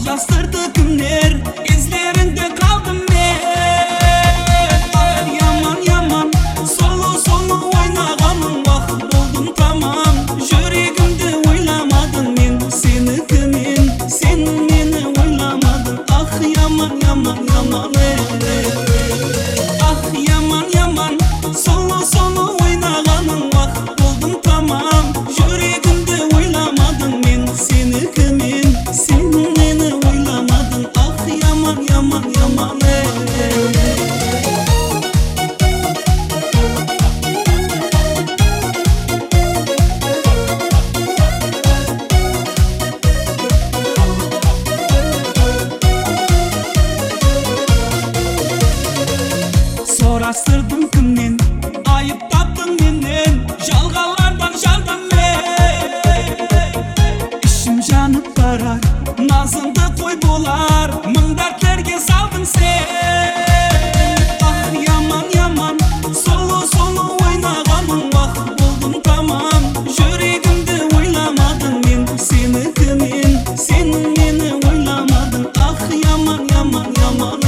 Uzastırdı günler, izlerinde kaldım ben. Ah yaman yaman, solu solu oynaganım bak buldum tamam. Yüreğimde oylamadın men seni kimin, sen meni oylamadın. Ah yaman yaman yaman ah yaman yaman, solu solu oynaganım bak buldum tamam. Yüreğimde oylamadın men seni kimin, sen meni oylamadın. Ah yaman yaman yaman Sorastırdım kimden, ayıp taptın menden, jalgalardan jaldan ben. İşim janıp barar, nazında koy bolar, mın dertlerge saldın sen. Ah yaman yaman, solu solu oynaganım bak buldum tamam. Yüreğimde oylamadın men seni kimin, sen meni oylamadın. Ah yaman yaman yaman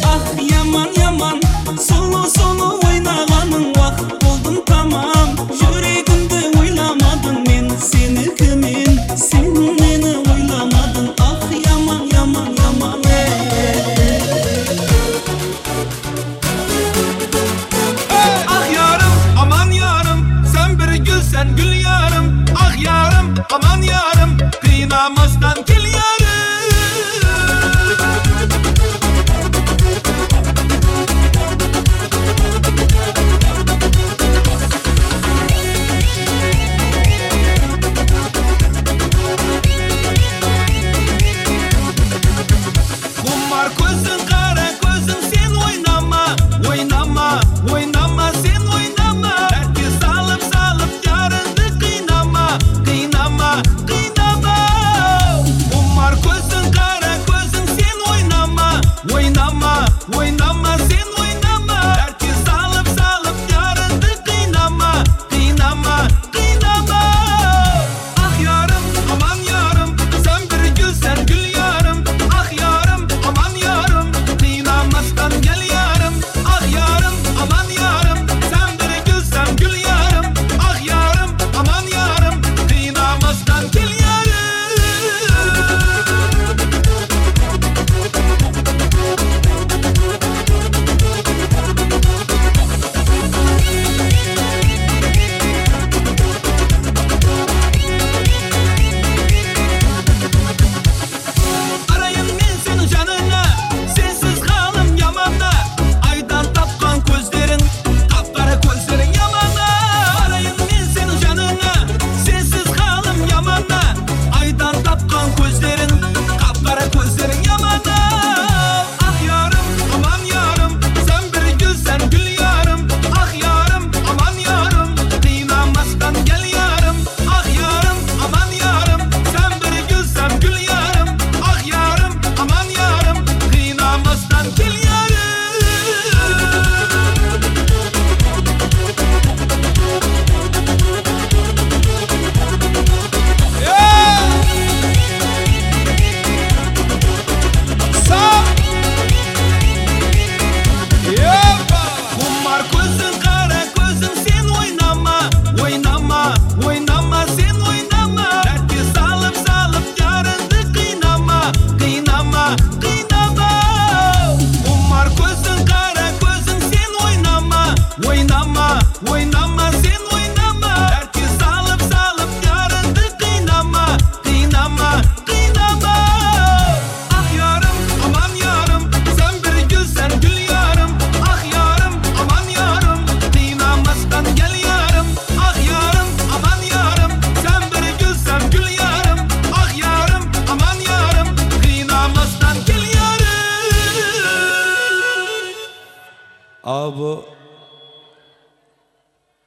ah yaman yaman, solu solu oynaganım bak buldum tamam. Yüreğimde oylamadın men seni kimin, sen meni oylamadın. Ah yaman yaman yaman Ah yarım, aman yarım, sen bir gülsen gül yarım. Ah yarım, aman yarım, kıynamasdan gel yarım. Kumar gözün, kara gözün, sen oynama, oynama, oynama, sen oynama. Herkes alıp salıp yarını kıynama, kıynama, kıynama. Kumar gözün, kara gözün, sen oynama, oynama, oynama, sen oynama. Herkes alıp salıp yarını kıynama, kıynama, kıynama. Ah yarım, aman yarım, sen bir gülsen gül yarım. Ah yarım, aman yarım, kıynamastan gel yarım. Ah yarım, aman yarım, sen bir gülsen gül yarım. Ah yarım, aman yarım, kıynamastan gel yarım. Arayın men senin canına, sensiz kalım yamanda. Aydan tapkan gözlerin, kapkara gözlerin yamanda. Arayın men senin canına, sensiz kalım yamanda. Aydan tapkan gözlerin, kapkara gözlerin yamanda. Ah yarım, aman yarım, sen bir gülsen gül yarım. Ah yarım, aman yarım, kıynamastan gel yarım. Ah yarım, aman yarım, sen bir gülsen gül yarım. Ah yarım, aman yarım, kıynamastan gel yarım. Kumar gözün, kara gözün, sen oynama, oynama, oynama, sen oynama. Herkes alıp salıp yarını kıynama, kıynama, kıynama. Kumar gözün, kara gözün, sen oynama, oynama, oynama, sen oynama. Herkes alıp salıp yarını kıynama, kıynama, kıynama. Ah yarım, aman yarım, sen bir gülsen gül yarım. Ah yarım, aman yarım, kıynamastan gel yarım. Ah yarım, aman yarım, sen bir gülsen gül yarım. Ah yarım, aman yarım, kıynamastan gel yarım. Abi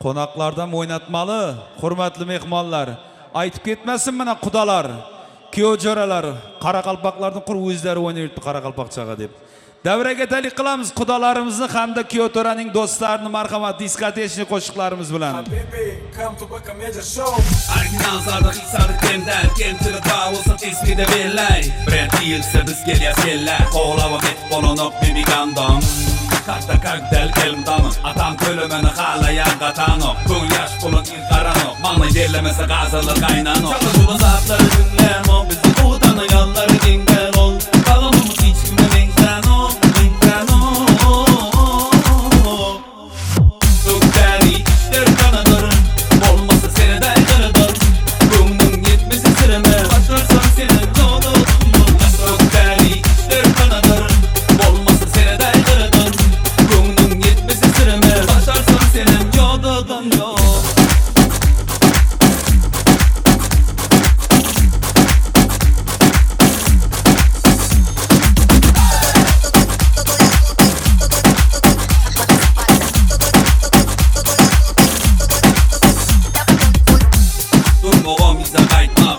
konaklardan oynatmalı, hurmatli mehmonlar. Aytib ketmasin mana qudalar, kuyov jo'ralar, qaraqalpoqlarning qur o'zlari o'ynaydi qaraqalpoqchaga deb. Davraga talik qilamiz xudolarimizni hamda Kyotoraning do'stlarini marhamat diskotechni qo'shiqlarimiz bilan. Original zarda hisarı tender Kentiri dağ olsa ismi de belay Brand değilse biz geliyor seller Oğlava met bolonok bibi gandam Kakta kakdel kelimdamı Atan kölümeni halayan katanok Gün yaş bulun il karanok Manlı yerlemese gazalı kaynanok Çalıcılı zatları dinler o Bizi utanıyanları dinler ol Bağımımız hiç kimde menkten ol Menkten ol Dökteri işler kanadarım Olmasa seni de kırıdır Gönlüm yetmesi sıreme Başlarsan seni doğdum Dökteri işler kanadarım Olmasa seni de kırıdır Gönlüm yetmesi sıreme Başlarsan seni yodadın yok Durmağım bize kaytmak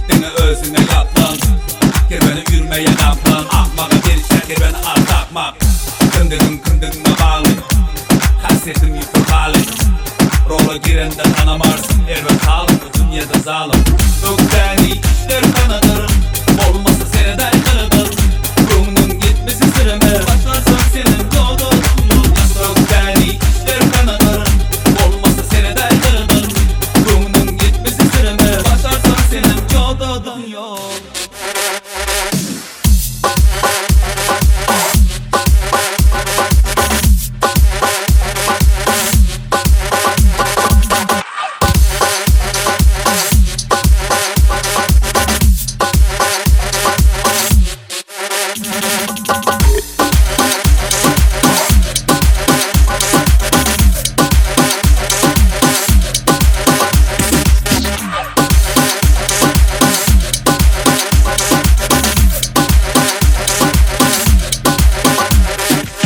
Dene özüne yaplan Kerbeni yürümeye kaplan Akmağa gelişler kerbeni az takmak Kındığına bağlı Hasretim yıkır hali Rola girende tanamarsın Elbet kalın bu dünyada zalim Ökteni işler kanadarım Olmasa seni de kırıdır Gönlüm gitmesi sıreme Başlarsan senin doğdun Ökteni işler kanadarım Olmasa seni de kırıdır Gönlüm gitmesi sıreme Başlarsan senin doğdun yok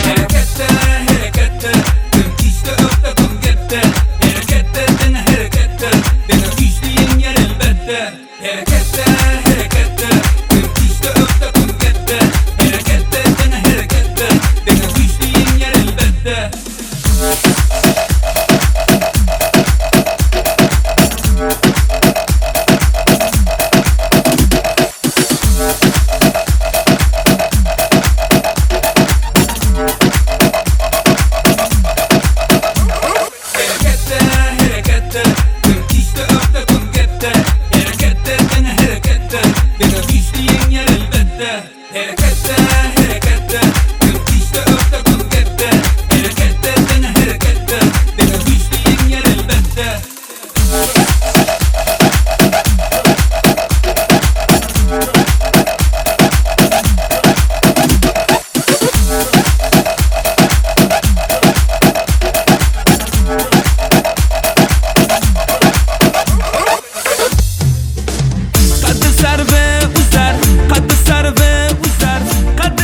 Harekette, harekette Tüm işte öpte kum gitti Harekette, dene harekette Dene düştüğün yer elbette Harekette, harekette Tüm işte öpte kum gitti Harekette, dene harekette Dene düştüğün yer elbette Harekette, harekette Tüm işte öpte kum gitti Harekette, dene harekette Dene düştüğün yer elbette Harekette, harekette Tüm işte öpte kum gitti Harekette, dene harekette Dene düştüğün yer elbette Kadı sarve uzar, kadı sarve uzar, kadı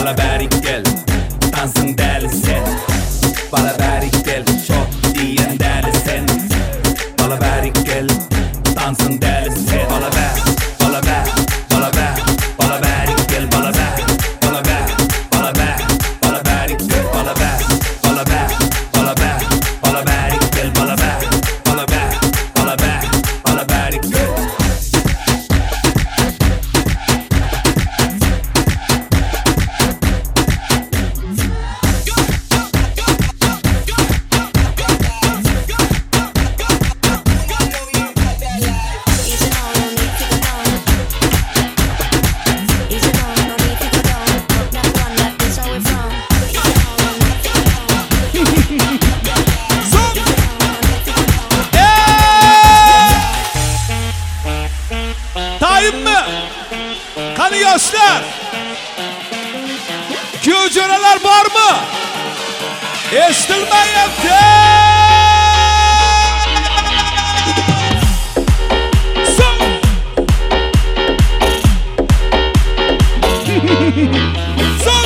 Bala berik gel dansın deli sen. Bala berik gel çok diyen deli sen. Bala berik gel dansın deli sen. Bala ber, bala ber, bala ber, bala berik gel bala ber, bala ber, bala ber, bala berik gel bala ber, bala ber, bala ber, bala berik gel bala ber, bala ber, bala ber, bala berik gel. Tayyip mi? Hani yaşlar? Köycöreler var mı? Eştilmeyipti. Son. Son.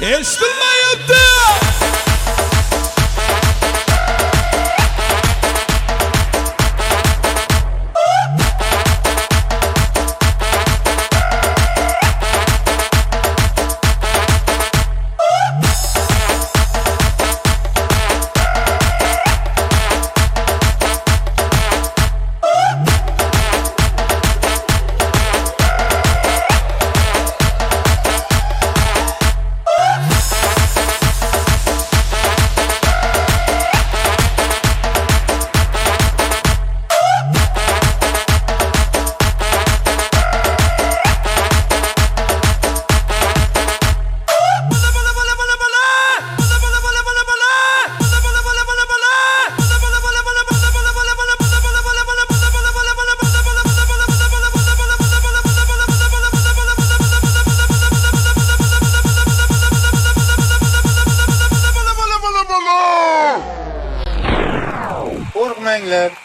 Eştilmeyipti.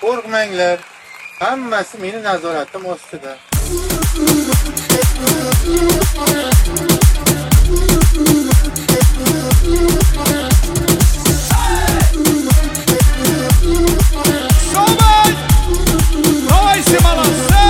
Qo'rqmanglar. Hammasi meni nazoratim ostida. Sobat! Давай, Сималасы!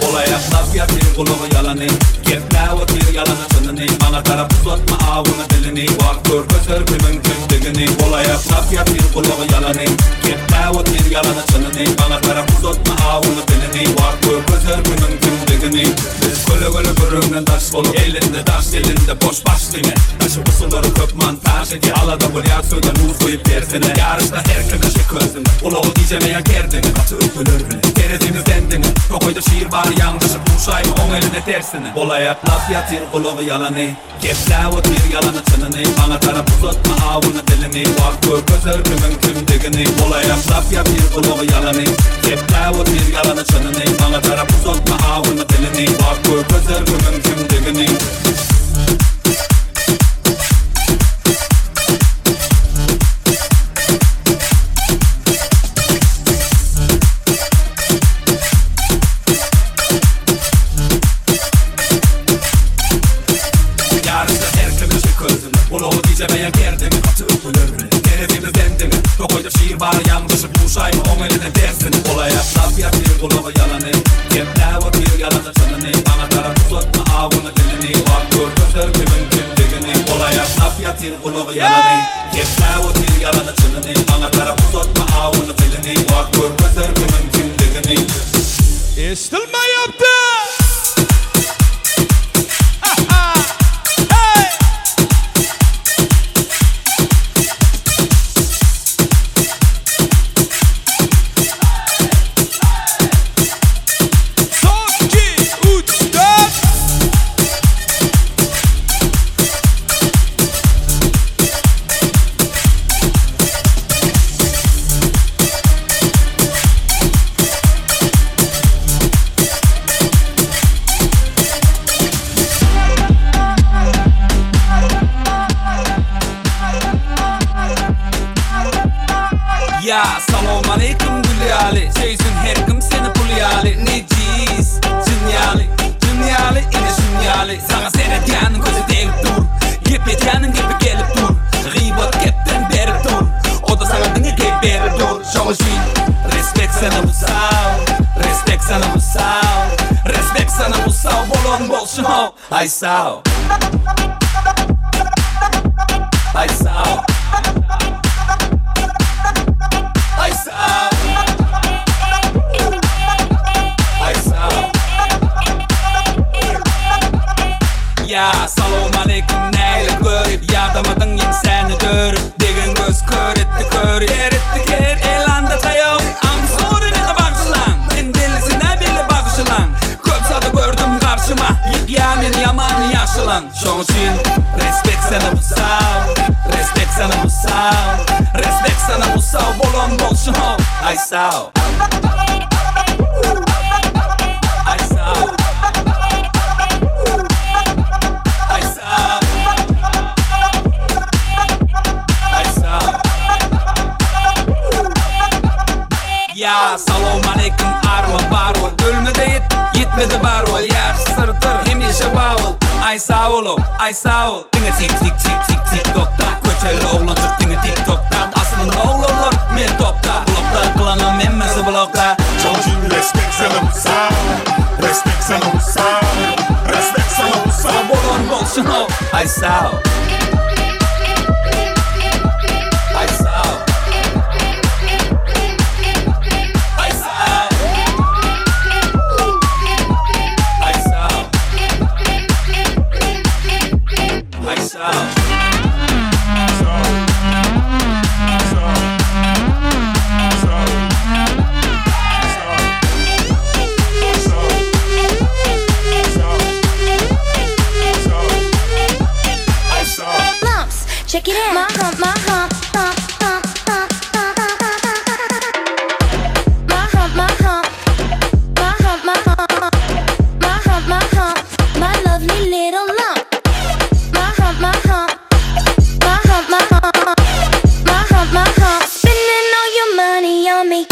Olayak laf yapayım kulağı yalanı. Gepler otur yalanı sınını. Bana taraf uzatma avını dilini. Bak gör göster bir mümkünlüğünü. Olayak laf yapayım kulağı yalanı. Gepler otur yalanı sınını. Bana taraf uzatma avını dilini. Bak gör göster bir mümkünlüğünü. Biz Göle bırığından taş olup elinde taş elinde boş başlığına Taşı usulları köp montaj edi alada bu ya söylen uz koyup dersine Yarışta herkeme şey közüne Ulu diyecemeyen gerdine Batı öpülürüne Terediğimiz dendine Tokoyda şiir var yanlışı buluşay mı on eline tersine Olayat laf yatır kulağı yalanı Kepla o bir yalanı çınını Bana taraf uzatma avını dilini Vak gör gözör mümkün digini Olayat laf yatır kulağı yalanı Kepla o bir yalanı çınını Bana taraf uzatma avını dilini Vak gör gözör mümkün digini Diyecemeyen gerdimi atı öpülürüne Terediğimiz dendimi Tokoyda şiir var yanlışı buluşay mı on eline dersini Olayat laf yat bir kulağı yalanı Kepla o bir yalanı çınını Bana taraf uzatma avını dilini Vak gör gözör mümkün digini Olayat laf yat bir kulağı yalanı Kepla o bir yalanı çınını Bana taraf uzatma avını dilini Vak gör gözör mümkün digini Estilme yaptı. Ya salam aleyküm gülyali Şeysin her kim seni pulyali Neciz Cinyali Cinyali ine şunyali Sana seyretyanın gözü deyip dur Gip etyanın gibi gelip dur Gıybat kepten berip dur O da sana dini keyip berip dur Şoğuşin Respekt sana bu sav Respekt sana bu sav Respekt sana bu sav Bolon bol şov Ay sav Ay sav Ya salam aleyküm neyle görüp Yardamadın yem seni dörüp Degen göz kör etti kör yer etti ker Elanda tayav Am soru ne de bakışlan Ben delisine bile bakışlan Köp sadı gördüm karşıma Yegyanen yaman yaşılan Şoň için respekt sana bu sav Respekt sana bu sav Respekt sana bu sav Bolon bol şov Ay sav Ay sav Ya salam aleyküm arva barva Ölmede yetmedi barva Yer sırdır hemişe bağıl Ay sağ ol, ay sağ ol Dine tik tik tik tik tik tokta Köçeli oğlan çık dine tik tokta Aslında oğlanlar men topta Blokta kılanım emmesi blokta Çocuğun respect sana bu sağ Respect sana bu sağ Respect sana bu sağ Bolon bol şov Ay sağ ol Ay sağ ol Check it out. My hump, hump, hump, hump, hump, my hump, my hump, my hump, my hump, my hump, my hump, my lovely little lump. My hump, my hump, my hump, my hump, my hump, my hump. Spending all your money on me.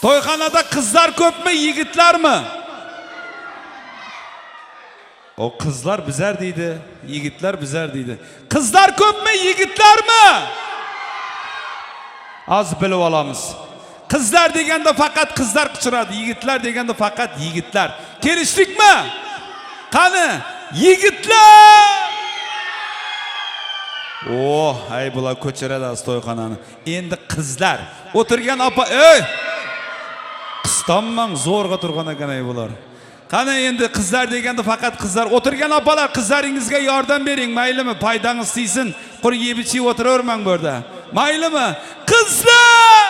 To'yxonada qizlar ko'pmi, yigitlarmi? O qizlar bizar deydi, yigitlar bizar deydi. Qizlar ko'pmi, yigitlarmi? Az bilib olamiz. Qizlar deganda faqat qizlar qichiradi, yigitlar deganda faqat yigitlar. Kelishdikmi? Qani, yigitlar! Oh, ay bular ko'chiradi to'yxonani. Endi qizlar. O'tirgan opa, ey! Qistonman, zo'rg'a turgan ekan ay bular. Qani endi qizlar deganda faqat qizlar. O'tirgan opalar, qizlaringizga yordam bering, maylimi? Foydangiz tegsin. Qur yeb ichib o'tiravermang bu yerda. Maylimi? Qizlar!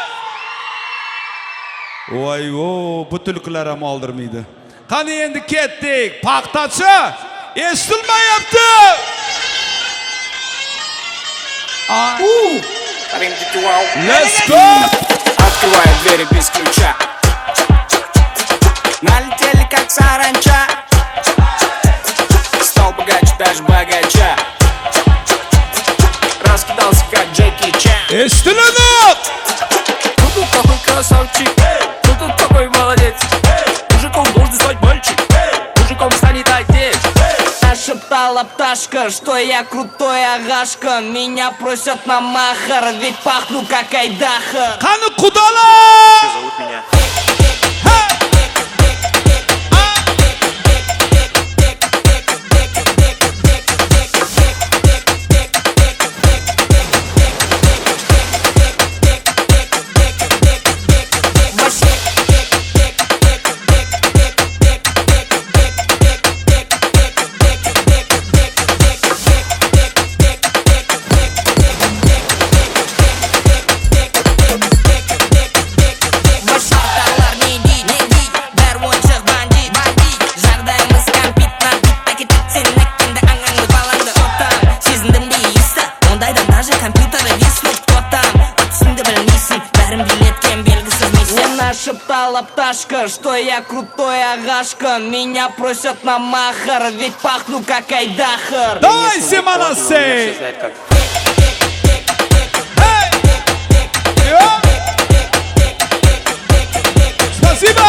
Voy-o, bu tulkilar ham oldirmaydi. Qani endi ketdik. Paxtachi, eshitilmayapti. Let's go! Открываю двери без ключа. Налетели как саранча. Стал богаче, даже богача. Раскидался как Джеки Чан. Eshitiladi. Кто тут такой красавчик? Кто тут такой молодец? Мужиком должен стать мальчик. Мужиком станет отец. Шептала пташка, что я крутой агашка. Меня просят на махар, ведь пахну как айдаха. Qani qudalar! Зовут меня. Шептала пташка, что я крутой агашка. Меня просят на махар, ведь пахну как айдахар. Давай, Симонасей! Спасибо!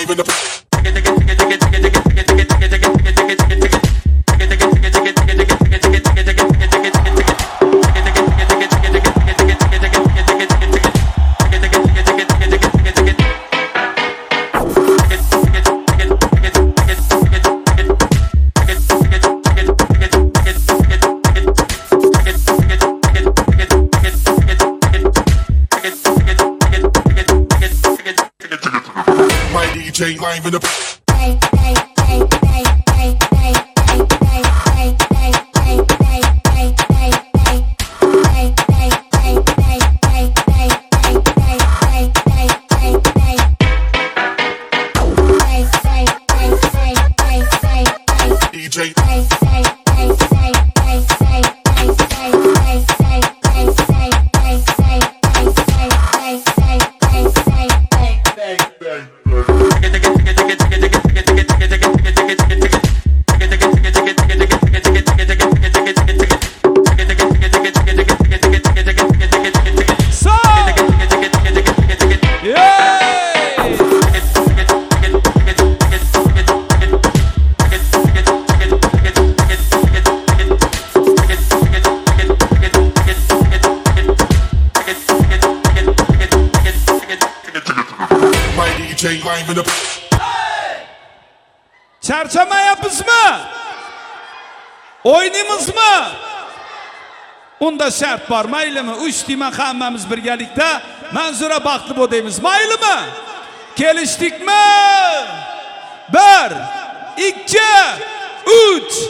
live in the. My DJ live in the. DJ. So, yeah. My DJ live in the. Charchamayapsizmi? O'ynaymizmi? Unda shart bor, maylimi? 3 timan hammamiz birgalikda Manzura baxtli bo'l deymiz. Maylimi? Kelishdikmi? 1 2 3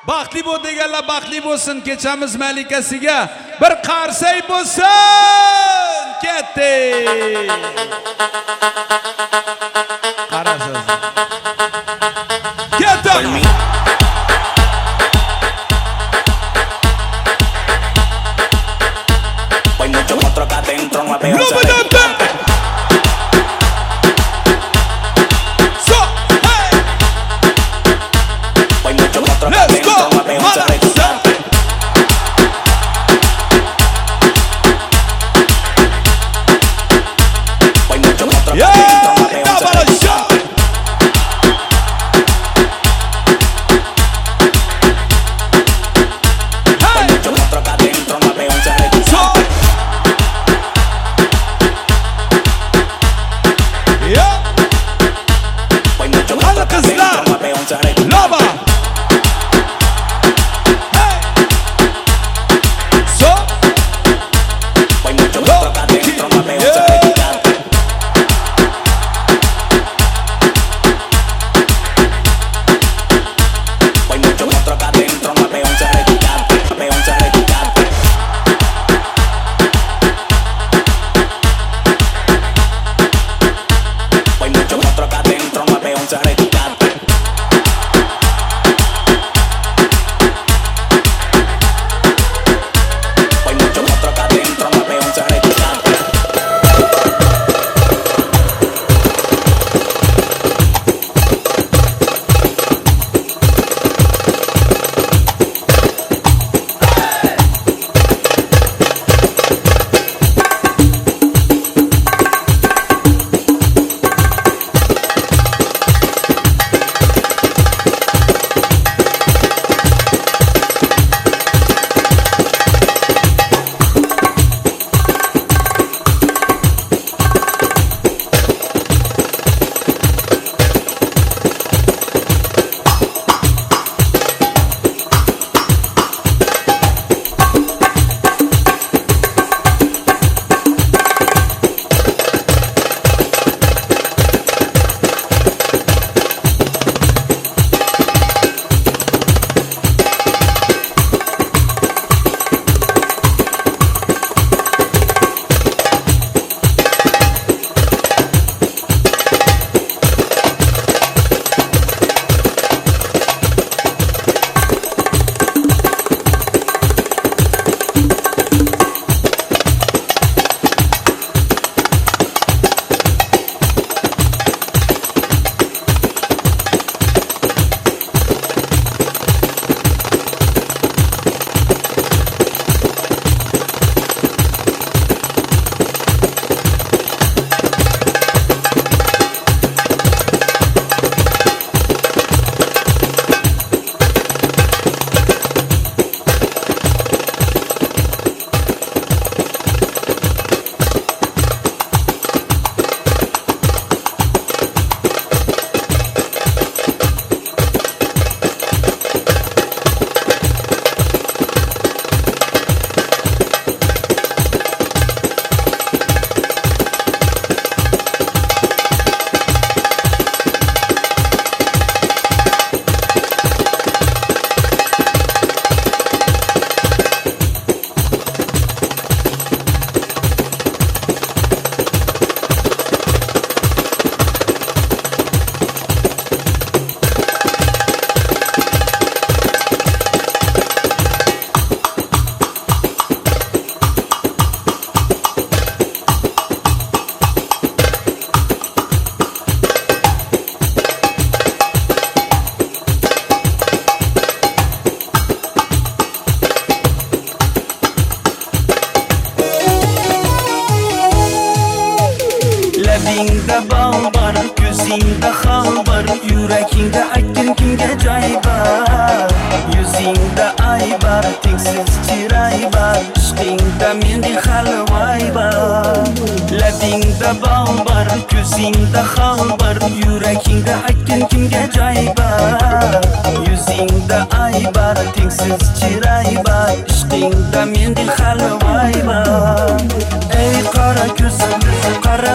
Baxtli bo'l deganlar baxtli bo'lsin. Kechamiz malikasiga bir qarsak bo'lsin. Ketdi. Qarasiz. Ketdi. Hay mucho monstruo acá adentro, no veo. No me da. So, hey. Hay mucho monstruo acá Let's adentro, go. no veo. Mala. Hay mucho monstruo acá Yeah. adentro, no veo. Double shot. Hay mucho monstruo acá adentro, no veo. So. Yeah. Hay mucho monstruo acá adentro, no veo. Lava. Hey. So. Hay mucho monstruo acá adentro, no veo. Yeah. Hay mucho monstruo acá adentro, no veo. No veo. Hay mucho monstruo acá adentro, no veo. Hay mucho monstruo acá adentro, no veo. Ko'zingda hol bor, yurakingda aytgin kimga joy bor. Yuzingda ay bor, tengsiz chiroy bor, ishqingda mendek hali voy bor. Labingda bol bor, ko'zingda hol bor, yurakingda aytgin kimga joy bor. Yuzingda ay bor, tengsiz chiroy bor, ishqingda mendek hali voy bor. Ey qora ko'zim, qora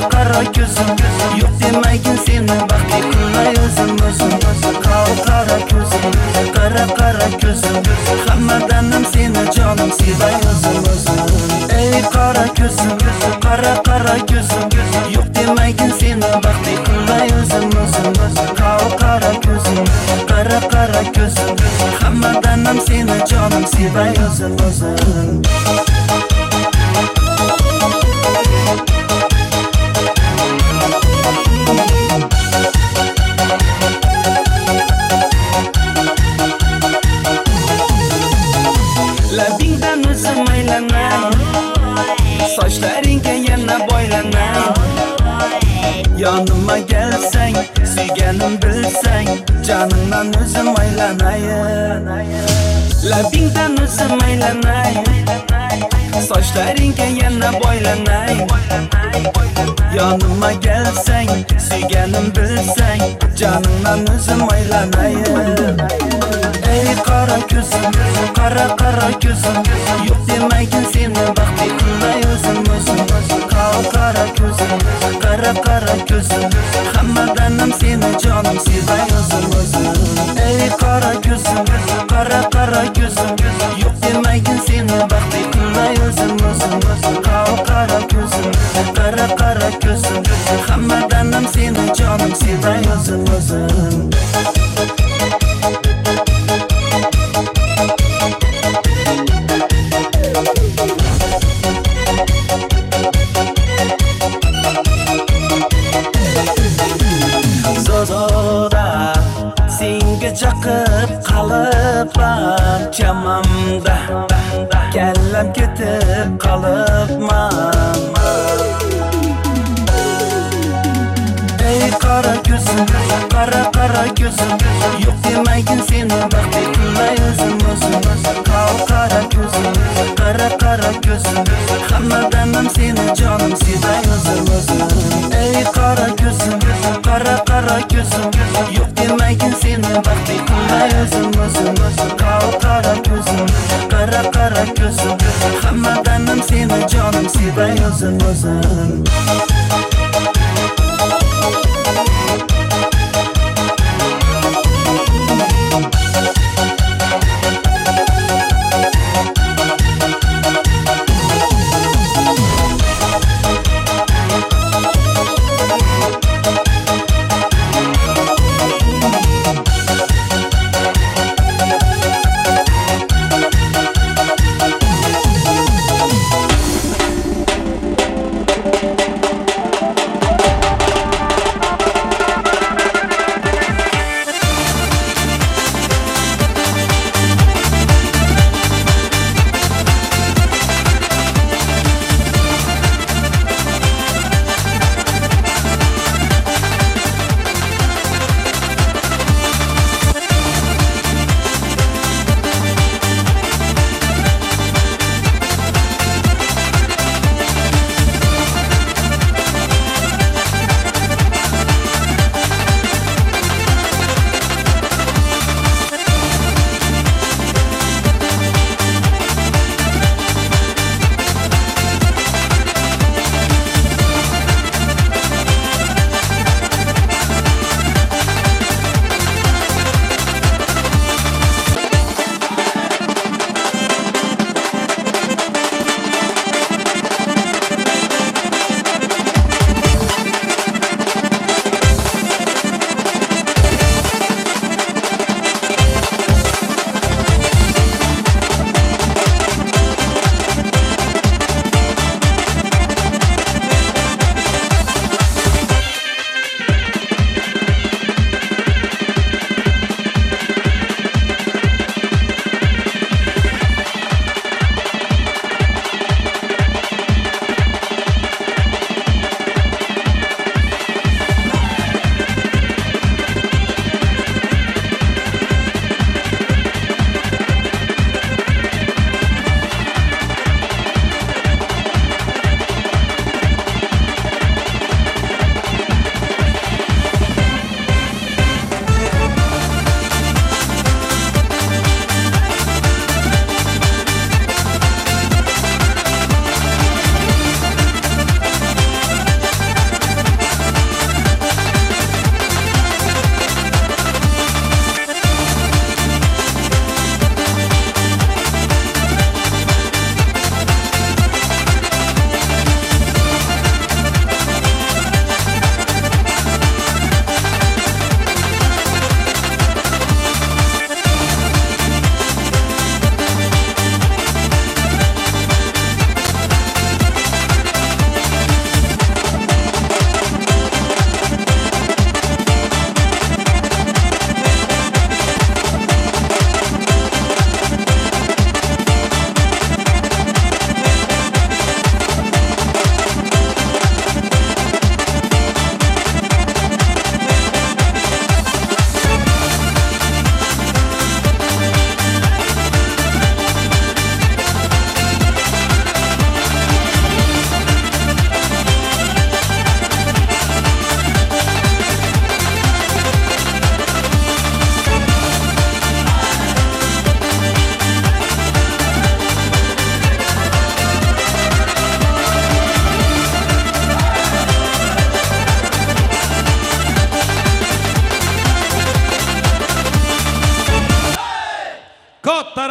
ko'zim, yo'q demagin seni baxtli qilmay o'zim. Qora ko'zim, qora ko'zim, hammadanam seni jonim sevay o'zim. Ey qora ko'zim, qora ko'zim, yo'q demagin seni baxtli qilmay o'zim. Qora ko'zim, qora ko'zim, hammadanam seni jonim sevay o'zim. Labingdan o'zim aylanay, sochlaringga yana boylanay. Yonimga kelsang, suyganim bilsang, jonimdan o'zim aylanay. Labingdan o'zim aylanay, sochlaringga yana boylanay. Yonimga kelsang, suyganim bilsang, jonimdan o'zim aylanay. Ey qora ko'zim, qora ko'zim, yo'q demagin seni baxtli qilmay o'zim. Qora ko'zim, qora ko'zim, hammadanam seni jonim sevay o'zim. Ey qora ko'zim, qora ko'zim, yo'q demagin seni baxtli qilmay o'zim. Qora ko'zim, qora ko'zim, hammadanam seni jonim sevay o'zim. Zo'ra senga chaqib qolibman chamamda, kallam ketib qolibman. Ey qora ko'zim, qora ko'zim, yo'q demagin seni baxtli qilmay o'zim. Qora ko'zim, qora ko'zim, hammadanam seni jonim sevay o'zim. Ey qora ko'zim, qora ko'zim, yo'q demagin seni baxtli qilmay o'zim. Qora ko'zim, qora ko'zim, hammadanam seni jonim sevay o'zim.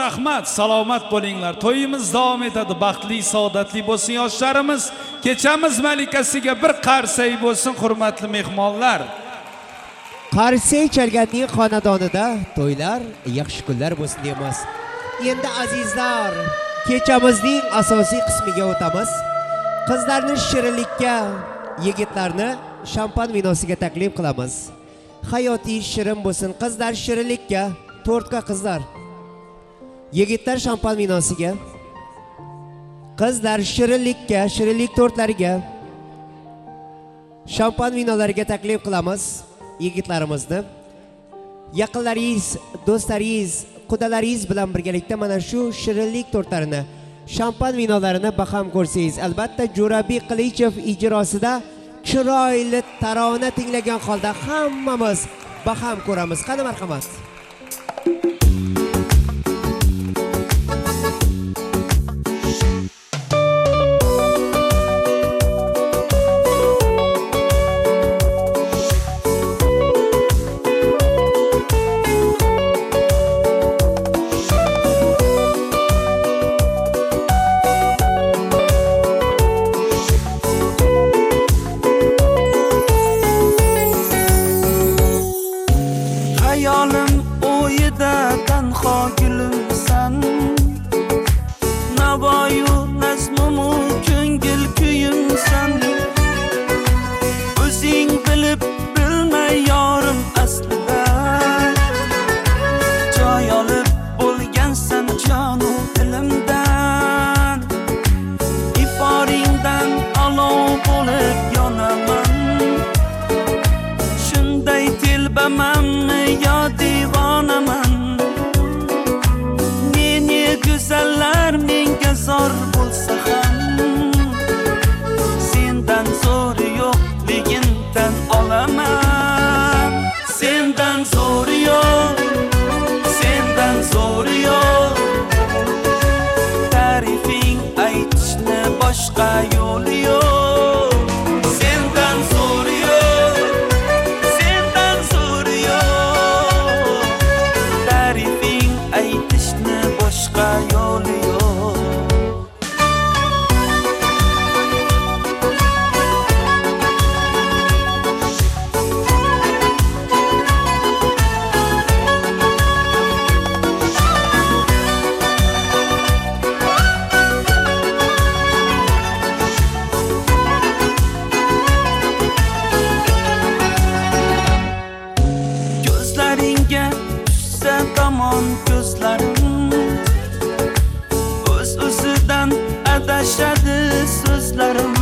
rahmat, salomat bo'linglar. To'yimiz davom etadi. Baxtli, saodatli bo'lsin yoshlarimiz. Kechamiz malikasiga bir qarsak bo'lsin, hurmatli mehmonlar. Qarsak chalganning xonadonida to'ylar, yaxshi kunlar bo'lsin deymiz. Endi azizlar, kechamizning asosiy qismiga o'tamiz. Qizlarni shirinlikka, yigitlarni shampan vinosiga taklif qilamiz. Hayotiy shirin bo'lsin, qizlar shirinlikka, tortga qizlar. Yigitlar shampan vinosiga, qizlar shirinlikka, shirinlik tortlariga, shampan vinolariga taklif qilamiz yigitlarimizni. Yaqinlaringiz, do'stlaringiz, qudalaringiz bilan birgalikda mana shu shirinlik tortlarini, shampan vinolarini baham ko'rsangiz, albatta Jo'rabek Qilichev ijrosida chiroyli tarona tinglagan holda hammamiz baham ko'ramiz. Qani marhamat. Hayolim o'yida tanho gulumsan, navoyu nazmumu ko'ngil kuyimsan. O'zing bilib bilmay yorim aslida, joy olib bo'lgansan jonu dilimdan. Iforingdan olov bo'lib yonaman, shunday telbamanmi yo divonaman. Ne go'zallar menga zor bo'lsa ham, sendan zo'ri yo'qligindan olaman. Sendan zo'ri yo'q, sendan zo'ri yo'q. Ta'rifing aytishni boshqa yo'li yo'q. Sendan zo'ri yo'q, sendan zo'ri yo'q. Ta'rifing aytishni boshqa yo'li yo'q. Ko'zlaringga tushsa tomon ko'zlarim, o'z-o'zidan adashadi so'zlarim.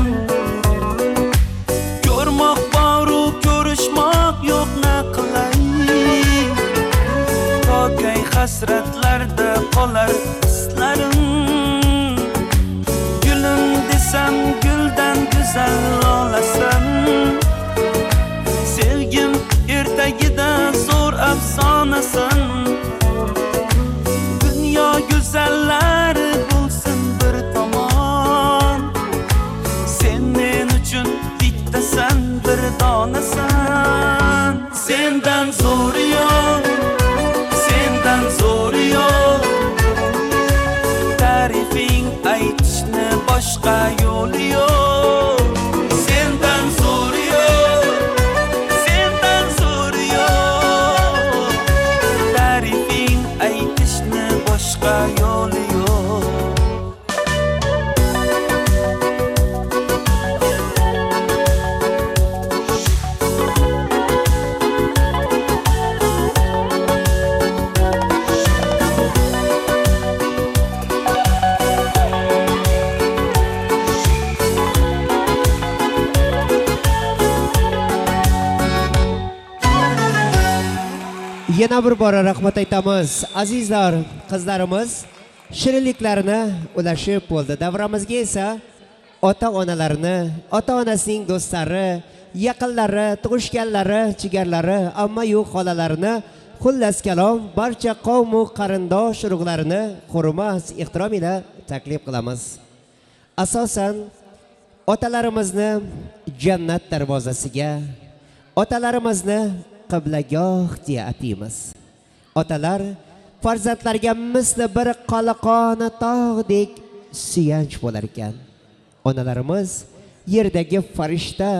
Ko'rmoq boru ko'rishmoq yo'q, na qilay. Tokay hasratlarda qolar hislarim. Gulim desam guldan go'zal olasan. Sevgim ertagida zo'r afsonasan. Dunyo go'zallari bo'lsin bir tomon, sen men uchun bittasan, bir donasan. Sendan zo'ri yo'q, sendan zo'ri yo'q. Ta'rifing aytishni boshqa yo'li yo'q. Sendan zo'ri yo'q, sendan zo'ri yo'q. Ta'rifing aytishni boshqa yo'li yo'q. Yana bir bora rahmat aytamiz. Azizlar, qizlarimiz shirinliklarini ulashib bo'ldi. Davramizga esa ota-onalarni, ota-onasining do'stlari, yaqinlari, tug'ishganlari, jigarlari, amma-yu xolalarini, xullas kalom barcha qavm va qarindosh urug'larini hurmat, ehtirom ila taklif qilamiz. Asosan otalarimizni jannat darvozasiga, otalarimizni qiblagoh deya ataymiz. Otalar farzandlarga misli bir qalaqona tog'dek suyanch bo'lar ekan. Onalarimiz yerdagi farishta,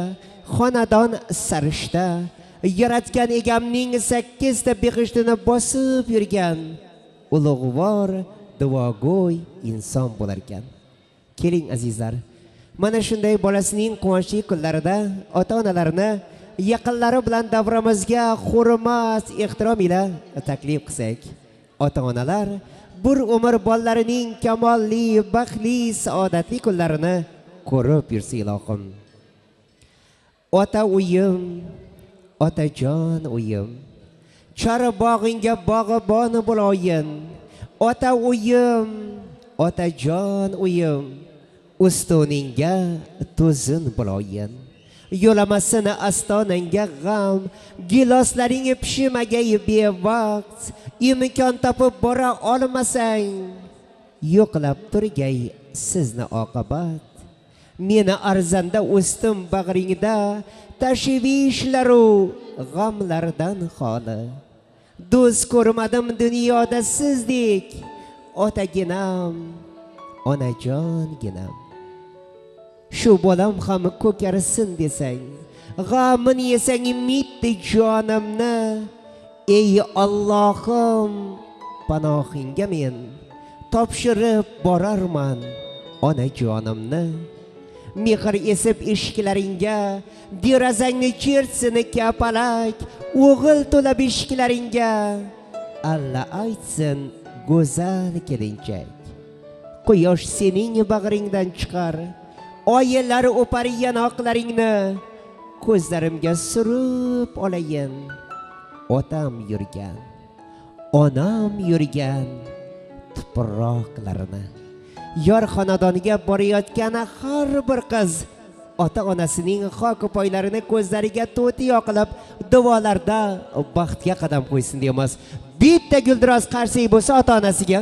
xonadon sarishta, yaratgan egamning 8 ta beg'ishtini bosib yurgan ulug'vor, duogo'y inson bo'lar ekan. Keling azizlar, mana shunday bolasining quvonchli kunlarida ota-onalarni yaqinlari bilan davramizga hurmat, ehtirom ila taklif qilsak. Ota-onalar bir umr bolalarining kamolli, baxtli, saodatli kunlarini ko'rib yursa ilohim. Ota uyim, otajon uyim, chora bog'ingga bog'ibon bo'loyin. Ota uyim, otajon uyim, ustuningga tuzun bo'loyin. Yo'lamasini astonangga g'am, giloslaring pishimagay bevaqt, imkon topib bora olmasang, yo'qlab turgay sizni oqibat. Meni arzanda o'stim bag'ringda, tashvishlaru g'amlardan xoli. Do'st ko'rmadim dunyoda sizdek, otaginam, onajonginam. Shu bolam ham ko'karsin desang, g'amin yesang mitdi jonimni. Ey Allohim, panohingga men topshirib borarman onajonimni. Mehr esib eshiklaringga, derazangni chertsin kapalak, o'g'il to'la beshiklaringga alla aytsin go'zal kelinchak. Quyosh sening bag'ringdan chiqar, oyilar o'par yanoqlaringni, ko'zlarimga surib olayin. Otam yurgan, onam yurgan tuproqlarini. Yor xonadoniga borayotgan har bir qiz ota-onasining xok poylarini ko'zlariga to'ti yoqilib, duolarda baxtga qadam qo'ysin deymiz. Bitta guldiroz qarsak bo'lsa ota-onasiga.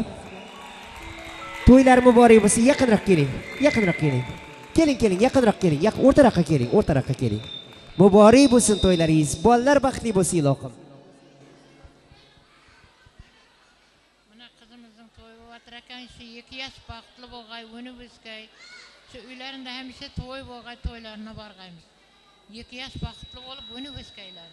To'ylar muborak bo'lsin. Yaqinroq keling. Yaqinroq keling. Keling, yaqinroq keling. O'rtaroqqa keling, o'rtaroqqa keling. Muborak bo'lsin to'ylaringiz. Bolalar baxtli bo'lsin ilohim. Mana qizimizning to'yi bo'lar ekan, shu 2 yosh baxtli bo'lg'ay, o'nib o'sgay. Shu uylarida hamisha to'y bo'lg'ay, to'ylarına borgaymiz. 2 yosh baxtli bo'lib, o'nib o'sgaylar.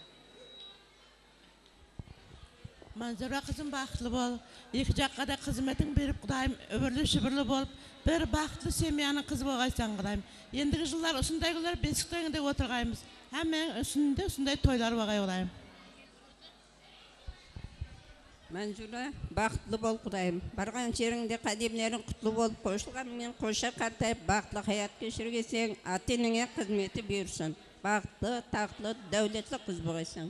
Manzura qizim baxtli bo'l. 2 joqqada xizmating berib Xudoyim ömürlü şibirli bo'lib, bir baxtli semiyani qiz bo'lgaysan Xudoyim. Endigi yillar o'shundaylar beskitda o'tirgaymiz. Hamma shunday to'ylar bo'lgay Xudoyim. Manzura baxtli bo'l Xudoyim. Bargan yeringde qadimlaring qutlu bo'lib, qo'shilgan men qo'sha qartayib baxtli hayot kechirgesang, ota-onangga xizmeti buyursin. Baxtli, taxtli, davlatli qiz bo'lgaysan.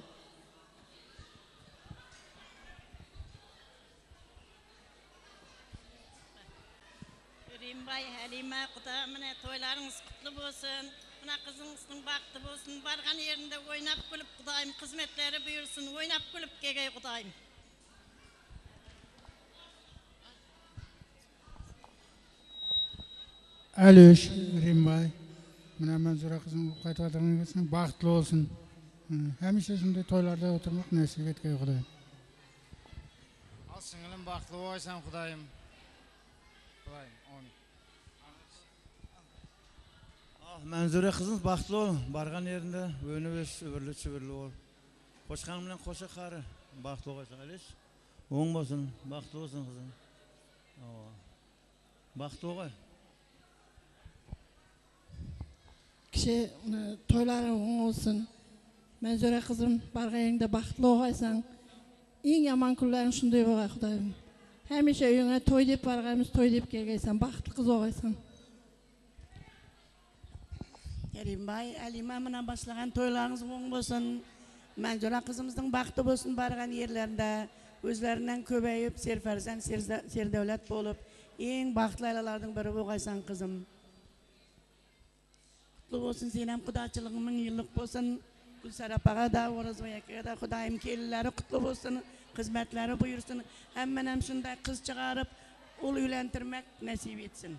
Bay Halima, Xudoyimne to'ylaringiz qutlu bo'lsin. Mana qizingizning baxti bo'lsin. Bargan yerinde o'ynab kulib Xudoyim xizmetlari buyursin. O'ynab kulib kelgay Xudoyim. Alış, Rimbay. Mana Manzura qizim qaytadigan baxtli olsun. Hamisha shunday to'ylarda o'tirmoq nasib etgay Xudoyim. Al singlim baxtli bo'lsan Xudoyim. Xudoyim, amin. Manzura qizimiz baxtli ol, bargan yerinde o'nib o'sib, o'rli ol. Qo'shqan bilan qo'sha qari, baxtli bo'lsin, Alish. O'ng bo'lsin, baxtli bo'lsin qizim. Baxtli bo'l. Kishi to'ylaring olsun. Manzura qizim bargayingda baxtli bo'lgaysan. Eng yomon kunlaring shunday bo'lgay Xudoyim. Hamisha uyingga to'y deb bargaymiz, to'y deb kelgaysan, baxtli qiz bo'lgaysan. Kerimboy, Alima bilan boshlagan to'ylaringiz o'ng bo'lsin. Manzura qizimizning baxti bo'lsin bargan yerlarida, o'zlaridan ko'payib, serfarzand, serdavlat bo'lib, eng baxtli ayollarning biri bo'lgaysan qizim. Qutlu bo'lsin, sen ham xudochiliging 1000 yillik bo'lsin. Gulsarapaga da, O'rozboyakaga da Xudoyim kelinlari qutlu bo'lsin, xizmatlari buyursin. Hamman ham shunday qiz chiqarib, ul uylantirmak nasib etsin.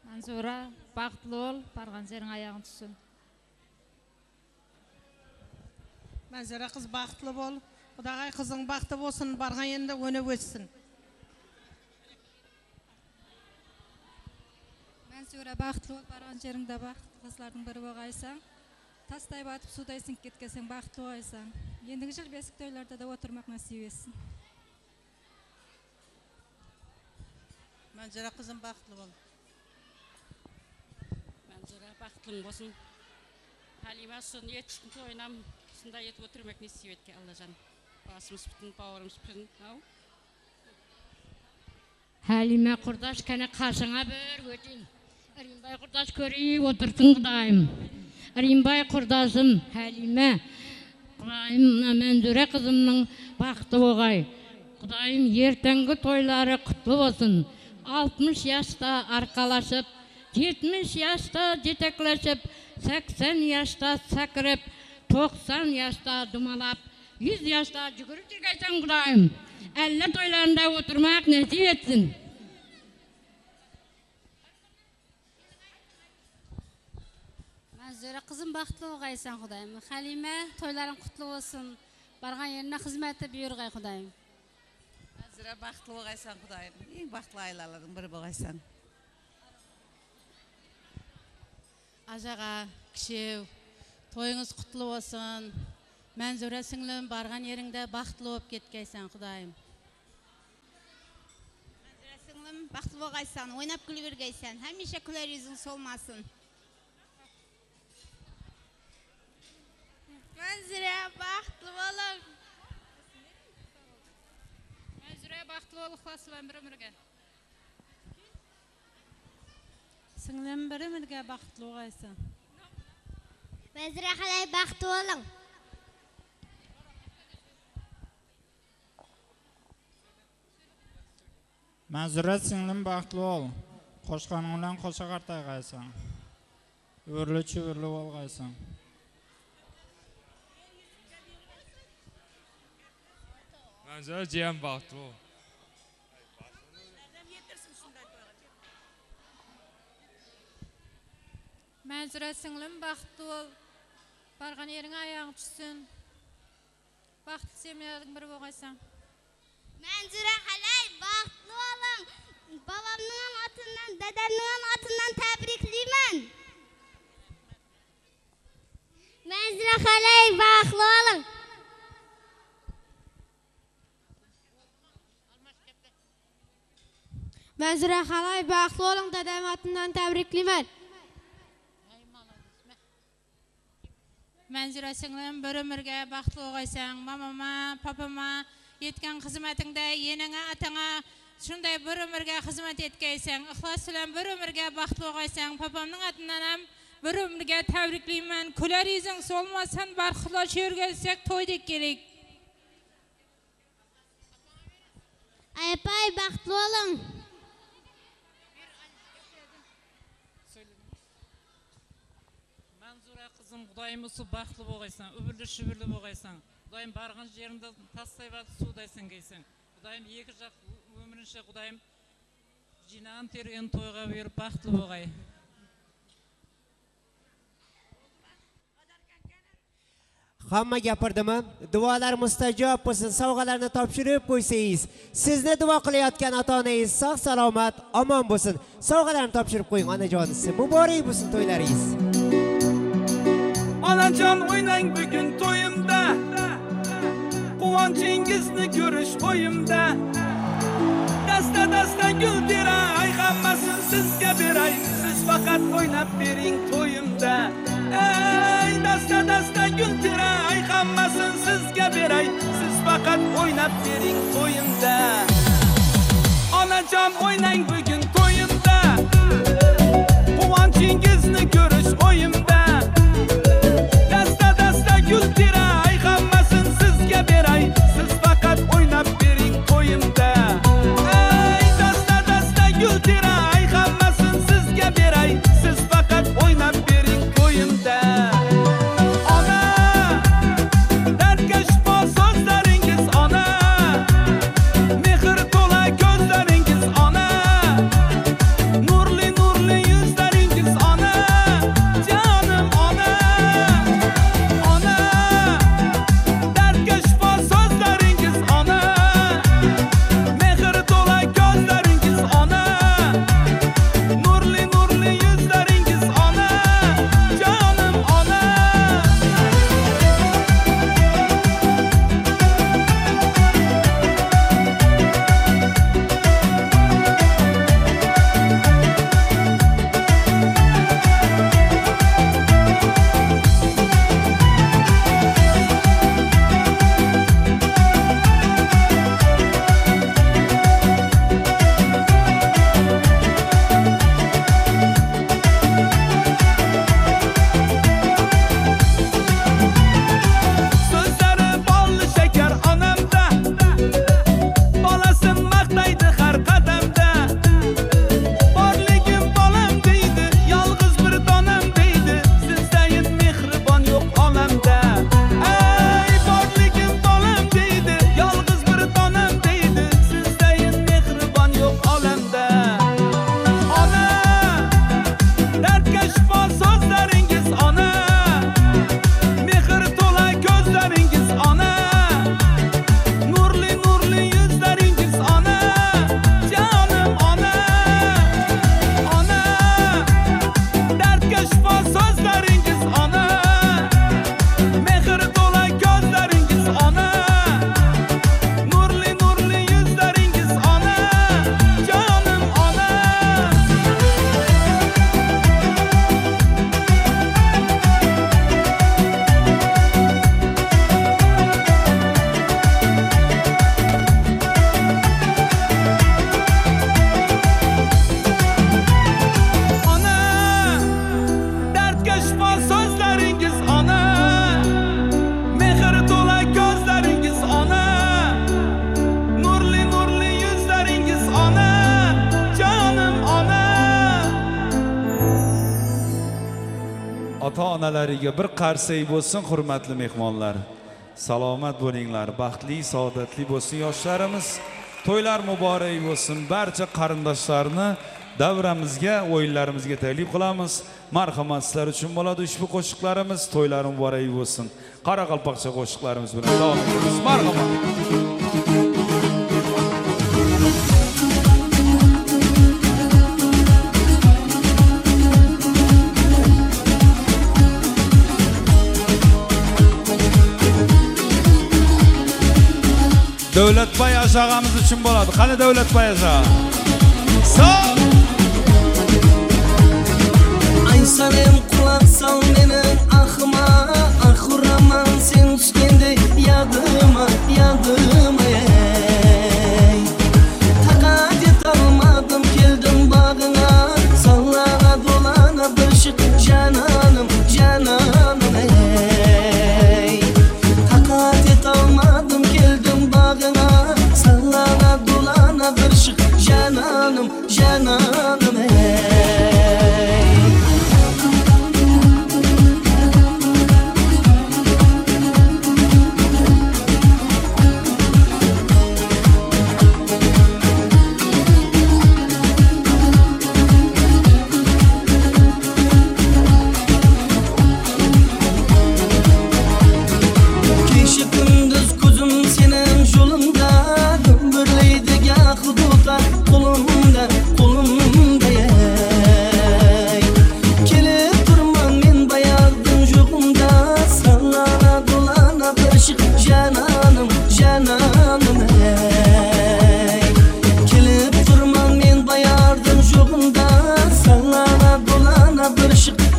Manzura, baxtli ol, bargan sening oyog'ing tutsin. Manzura kız baxtlı bol. Xudagay kızın baxtı bolsun, bargan yerinde önüp ötsün. Manzura baxtlı bol, bargan yerinde baxtlı kızlardan biri bolgaysan. Tastay batıp suday sink ketkesen baxtlı bolgaysan. Endigi jil besik toylarda da oturmak nasip etsin. Manzura kızın baxtlı bol. Manzura baxtlı bolsun. Halima son yetişkin toyunam şunda yetip oturmak nasip etke Allah'can. Basımız bütün, bağırımız bütün. Halime kurdaş kana karşına bir götün. Rimbay kurdaş körüyüp otursun Kudayım. Rimbay kurdaşım Halime. Kudayım Manzura kızımның baxtı bolgay. Kudayım ertengi toylары kutlu olsun. 60 yaşta arkalaşıp, 70 yaşta jetekleşip, 80 yaşta sakırıp, 90 yaşta dumalap, 100 yaşta jügürüp jirgeysen Kudayım. 50 toylarında oturmak nasip etsin. Manzura kızım baxtlı bolgaysan Kudayım. Halime toyların kutlu olsun. Bargan yerine hizmeti buyurgay Kudayım. Manzura baxtlı bolgaysan Kudayım. Eng baxtlı aylalardan biri bolgaysan. Ajaga, kişev, toyunuz kutlu olsun. Manzura singlim bargan yerinde baxtlı olup ketkeysen Kudayım. Manzura singlim baxtlı bolgaysan, oynap gülüp yurgaysan, hamisha kular yüzüň solmasın. Manzura baxtlı bolun. Manzura baxtlı bol, ixlas bilen bir ömürge. Singlim bir ömürge baxtlı bolgaysan. Manzura halay baxtlı bolun. Manzura singlim baxtlı ol. Qo'shqaning bilan qo'sha qartaysan. O'rli chuvurli bo'lgaysan. Manzura jiyan baxtlı ol. Manzura singlim baxtlı ol. Bargan yeriň ayagyň düşsün. Baxtly semýanyň biri bolgaysan. Manzura halay baxtlı bolun. Babamның atından, dadamның atından təbrikliyman. Manzura halay baxtlı bolun. Manzura halay baxtlı bolun, dadam atından təbrikliyman. Manzura singlim bir ömürge baxtlı bolgaysan. Mamama, papama yetken hizmetinde yeneňe ataňa şunday bir ömürge hizmet etkeysen, ihlas bilen bir ömürge baxtlı bolgaysan, papamның atından hem bir ömürge täbrikliyman. Kular yüzüň solmasan barxylaş ýörgelsek toýdek gerek. Aypay baxtlı bolun. Manzura kızım Kudayım usu baxtlı bolgaysan, öbürlü şübürlü bolgaysan. Kudayım bargan yerinde tastay batıp suudaysan geysen. Kudayım iki jak ömrünçe Kudayım jinan tergen toyga berip baxtlı bolgay. Hamma gapirdimi? Duolar mustajab bo'lsin. Sovg'alarni topshirib qo'ysangiz, sizni duo qilayotgan ota-onangiz sog' salomat, omon bo'lsin. Sovg'alarni topshirib qo'ying onajonisi. Muborak bo'lsin to'ylaringiz. Onajon oynang bugun to'yimda. Quvonchingizni ko'rish qo'yimda. Dasta gul teray, hammasini sizga beray. Siz faqat o'ynab bering to'yimda. Ey dasta gul teray, hammasini sizga beray. Siz faqat o'ynab bering to'yimda. Onajon oynang bugun to'yimda. Quvonchingizni ko'rish o'yimda. Dasta gul teray, hammasini sizga beray. Siz faqat o'ynab bering to'yimda. Ey dasta gul teray, hammasini sizga beray. Siz faqat o'ynab bering to'yimda. Ona, dardkash so'zlaringiz ona, mehr to'la ko'zlaringiz ona. ota-onalariga bir qarsak bo'lsin, hurmatli mehmonlar. Salomat bo'linglar, baxtli, saodatli bo'lsin yoshlarimiz. To'ylar muborak bo'lsin. Barcha qarindoshlarni davramizga, o'yinlarimizga taklif qilamiz. Marhamat, sizlar uchun bo'ladi ushbu qo'shiqlarimiz. To'ylar muborak bo'lsin. Qoraqalpoqcha qo'shiqlarimiz bilan davom etamiz. Marhamat. Davlatboy Ashog'amiz uchun bo'ladi. Qani Davlatboy Ashog'? Sog'. Aysanem quloq sol mening ahma, ahuraman sen tushganda yadıma, yadıma ey. Taqat etolmadim keldim bag'ingga, sallana dolana bir shiq janonim, janonim ey. Taqat etolmadim keldim bag'ingga, sallana dolana bir shiq janonim, janonim ey.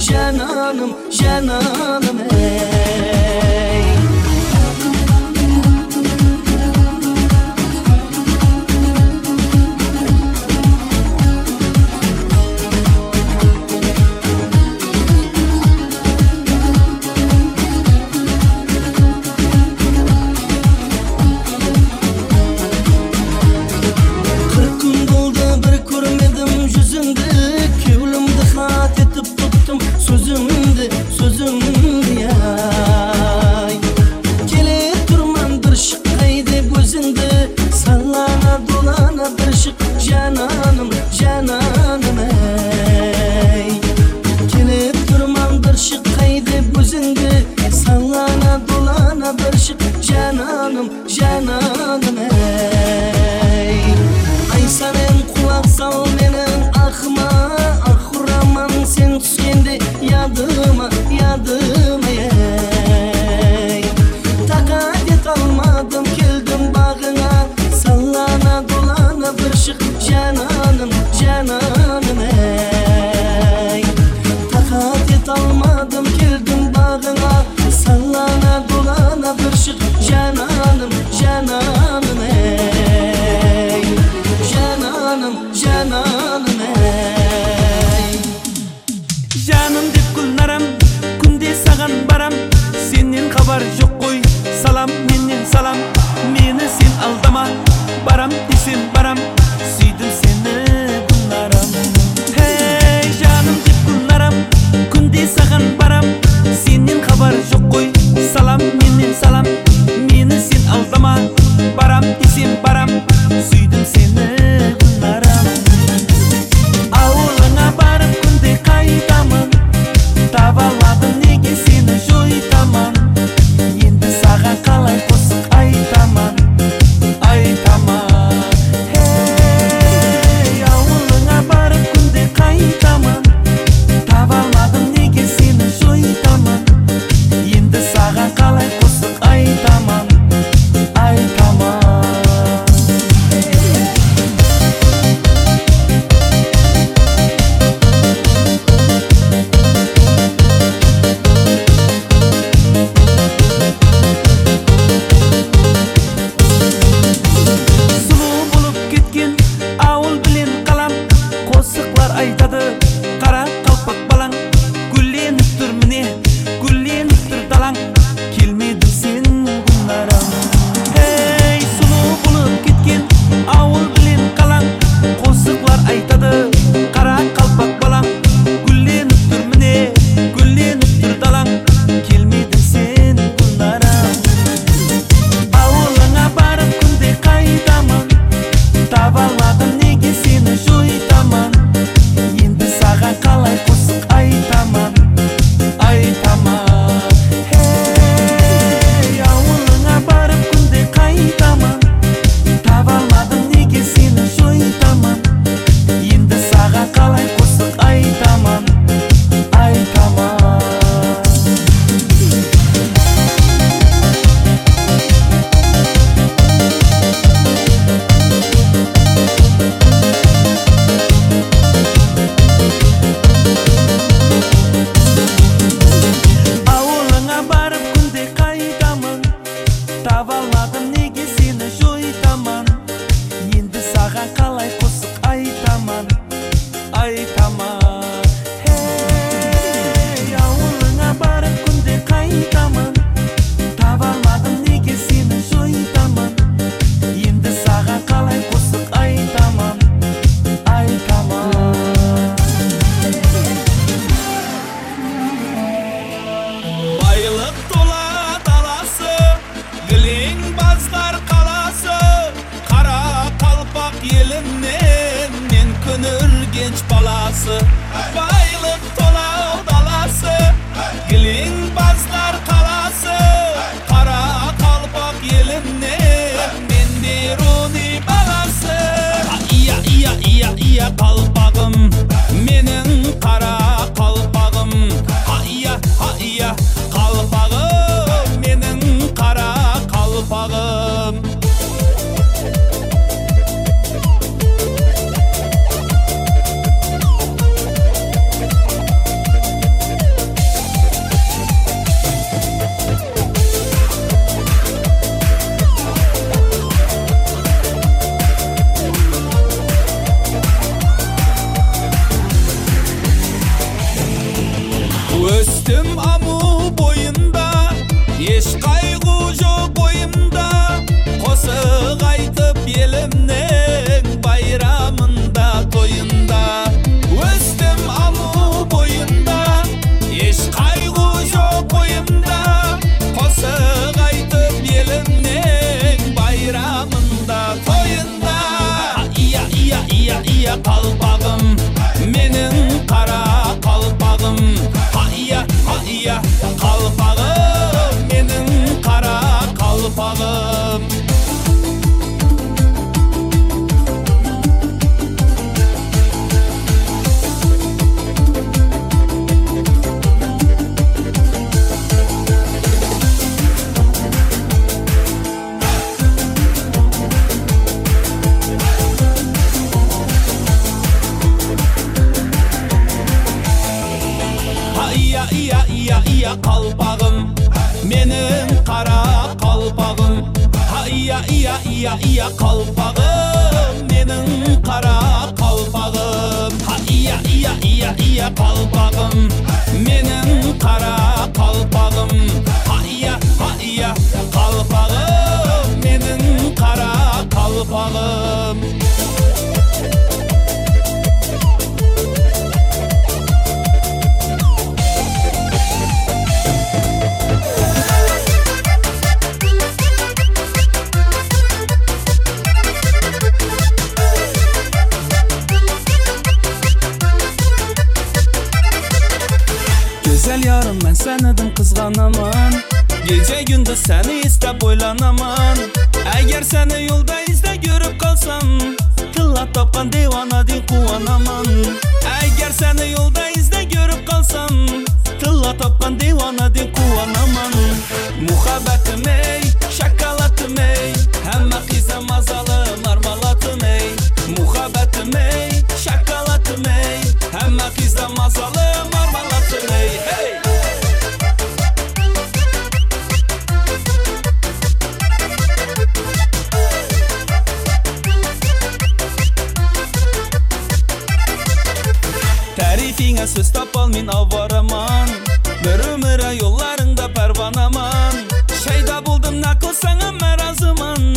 Cananım, cananım ey. Kırk gün oldu bir görmedim yüzünde, kevlimde hat etip tuttum sözümdü, sözümdü yay. Gelip durman bir şıkkaydı gözünde, sallana dolana bir şık cananım, cananım ey. Gelip durman bir şıkkaydı gözünde, sallana dolana bir şık cananım, cananım ey. Aysanem kulak sal menin ahma, ahuraman sen tushganda yadıma, yadıma ey. Taqat etolmadim keldim bag'ingga, sallana dolana bir shiq janonim, janonim ey. Taqat etolmadim keldim bag'ingga, sallana dolana bir shiq janonim, janonim ey. Janonim, janonim ey. Canım deb gulnaram, kunde sagan baram. Senin xabar yo'q qo'y, salam menden salam. Meni sen aldama, baram desem baram. Suydim seni gulnaram. Hey canım deb gulnaram, kunde sagan baram. Senin xabar yo'q qo'y, salam menden salam. Meni sen aldama, baram desem baram. Suydim seni gulnaram. Avuluna barib kunde qaytaman, tavalladim nega seni jo'ytaman. Endi sagan qalay qo'shiq aytaman. tinch balası Baylık tola dalası Gilin bazlar kalası Kara kalpak yelimni Mendiruni balası iya kalpağım Menin kara kalpağım Ha iya kalpağım Menin kara kalpağım Östüm amu boyunda Eş kaygı yok boyumda Kosuk aytıp elimnin bayramında toyunda Östüm amu boyunda Eş kaygı yok boyumda Kosuk aytıp elimnin bayramında toyunda iya kalpağım Menin kara kalpağım iya kalpağım Menin kara kalpağım iya kalpağım Menin kara kalpağım Ha iya kalpağım Menin kara kalpağım Ha iya kalpağım Menin kara kalpağım Ha iya kalpağım Menin kara kalpağım Güzel yarım ben senidim kızganaman Gece gündüz seni istep oylanaman Eğer seni yolda izle görüp kalsam Tıllat tapkan divana din kuvanaman Eğer seni yolda izle görüp kalsam Tıllat tapkan divana din kuvanaman Muhabbetim ey, şakalatım ey Hemme kıza mazalı marmalatım ey Muhabbetim ey, şakalatım ey Hemme kıza mazalı marmalatım ey hey. Tarifine söz tapal min avaraman Bir ömüre yollarında pervanaman Şeyda buldum ne kılsana merazıman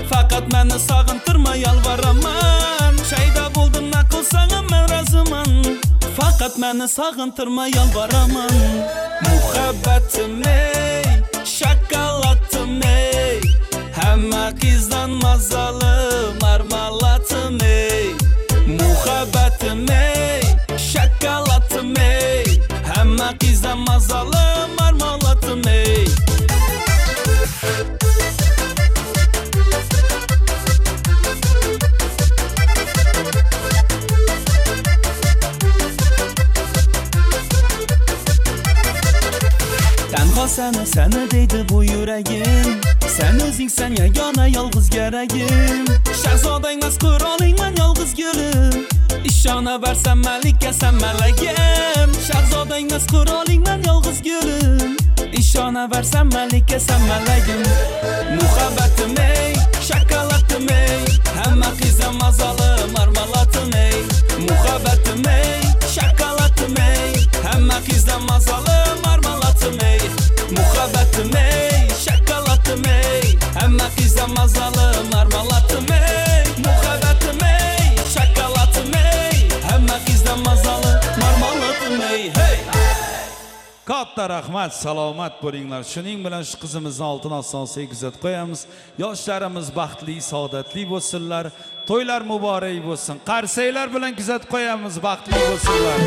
Fakat beni sağıntırma yalvaraman Şeyda buldum ne kılsana merazıman Fakat beni sağıntırma yalvaraman Muhabbetim ey, şakalatım ey Hemme kızdan mazalı marmalatım ey Muhabbetim ey, şakalatım ey Hemme kızdan mazalı marmalatım ey Tenha seni deydi bu yüreğim Sen özüngsen yagana yalğız gereğim Şehzadayım az kralıyım ben yalğız gülüm İşana versem melike sen meleğim Şehzadayım az kralıyım ben yalğız gülüm İşana versem melike sen meleğim Muhabbetim ey, şakalatım ey Hemme kıza mazalı marmalatım ey Muhabbetim ey, şakalatım ey Hemme kıza mazalı marmalatım ey Muhabbetim ey, şakalatım ey Hemme kıza mazalı marmalatım ey Muhabbetim ey, şakalatım ey Hemme kıza mazalı marmalatım ey hey. Katta rahmat, salomat bo'linglar. Shuning bilan shu qizimizni oltin osonsiga kuzatib qo'yamiz. Yoshlarimiz baxtli, saodatli bo'lsinlar. To'ylar muborak bo'lsin. Qarsaylar bilan kuzatib qo'yamiz, baxtli bo'lsinlar.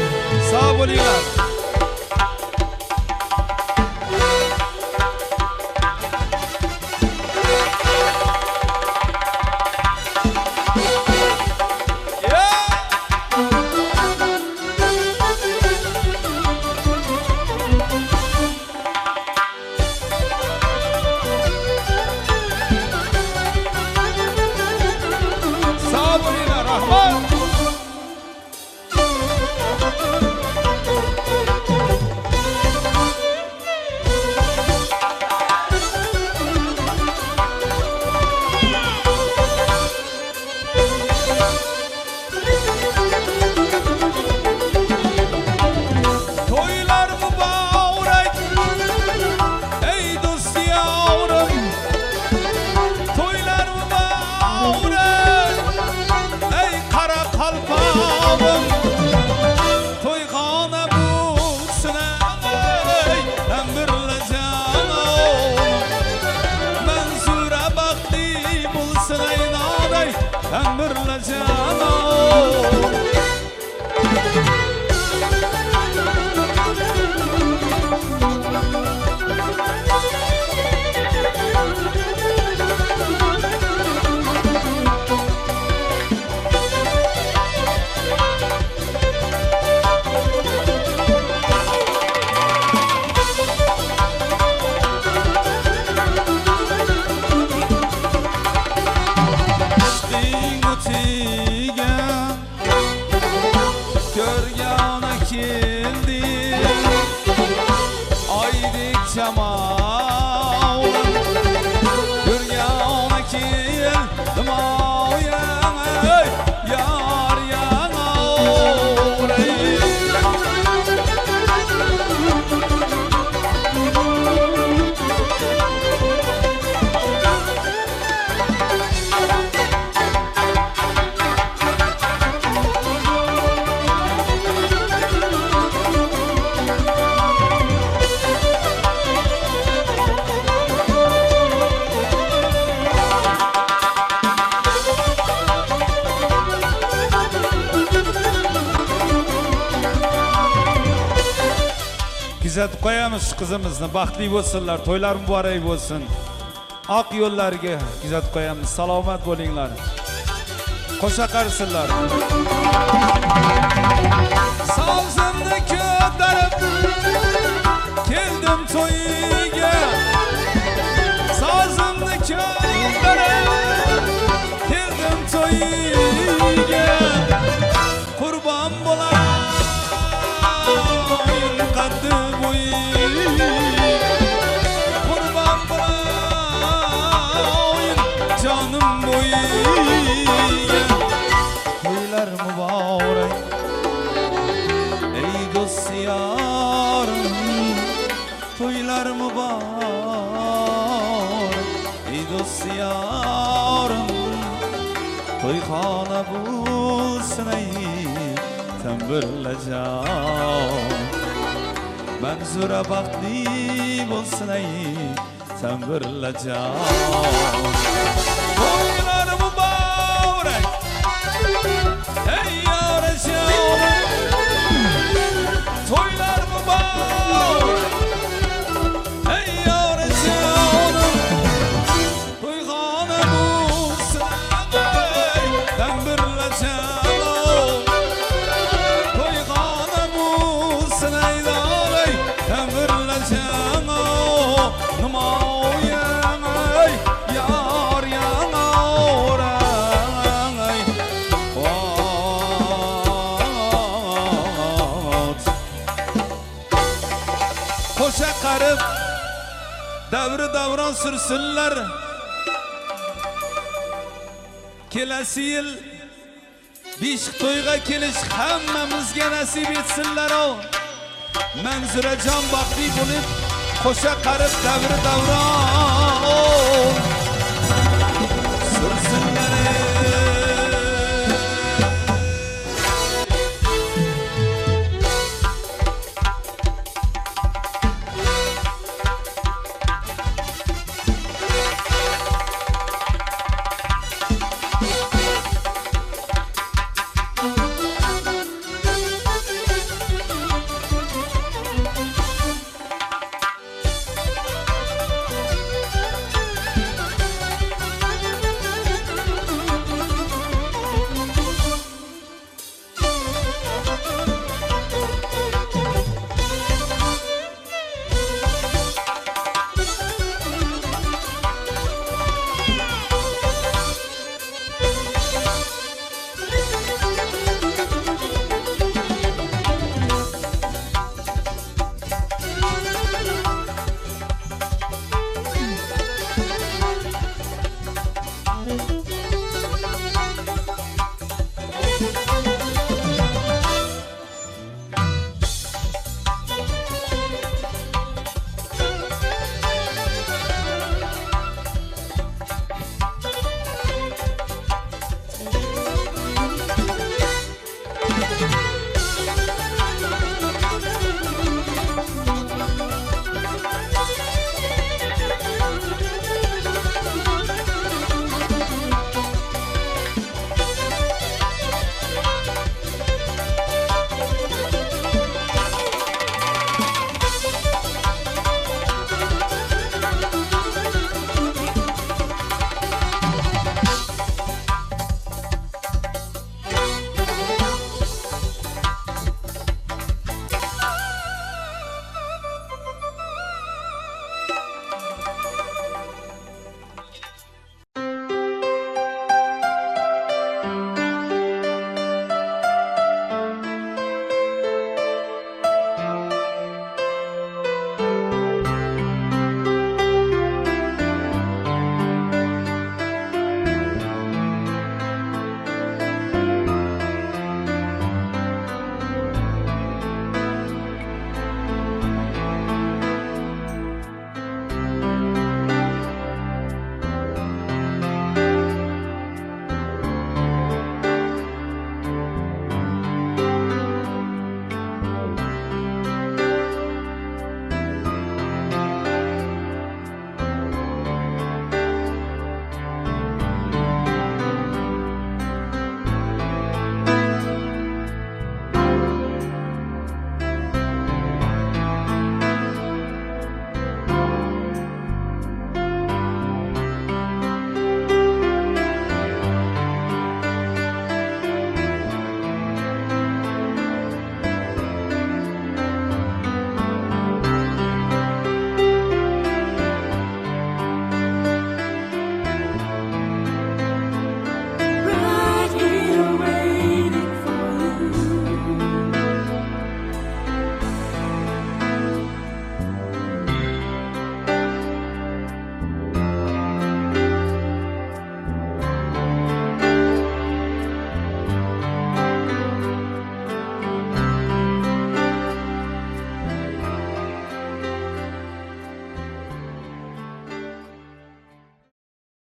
Sog' bo'linglar. Kuzatib qo'yamiz qizimizni, baxtli bo'lsinlar, to'ylar muborak bo'lsin. Oq yo'llariga kuzatib qo'yamiz. Salomat bo'linglar. Qo'sha qarsinlar. Sozimni ko'tarib keldim to'yiga. Sozimni ko'tarib keldim to'yiga. Qurbon bo'lar qaddi Qurban bo'layin jonim bo'yiga. To'ylar muborak ey do'st yorim, to'ylar muborak ey do'st yorim. To'yxona bo'lsin ey tambirlajon, Manzura baxtli bo'lsin ey tambirlajon. To'ylar muborak ey yorajonim, to'ylar muborak ey yorajonim. To'yxona bo'lsin ey tambirlajon, to'yxona bo'lsin ey tambirlajon. Namoyan ey yor yanoran ey ot. Qo'sha qarib davri davron sursinlar. Kelasi yil Besh to'yga kelish hammamizga nasib etsinlar. Manzurajon baxtli bo'lib qo'sha qarib davri davron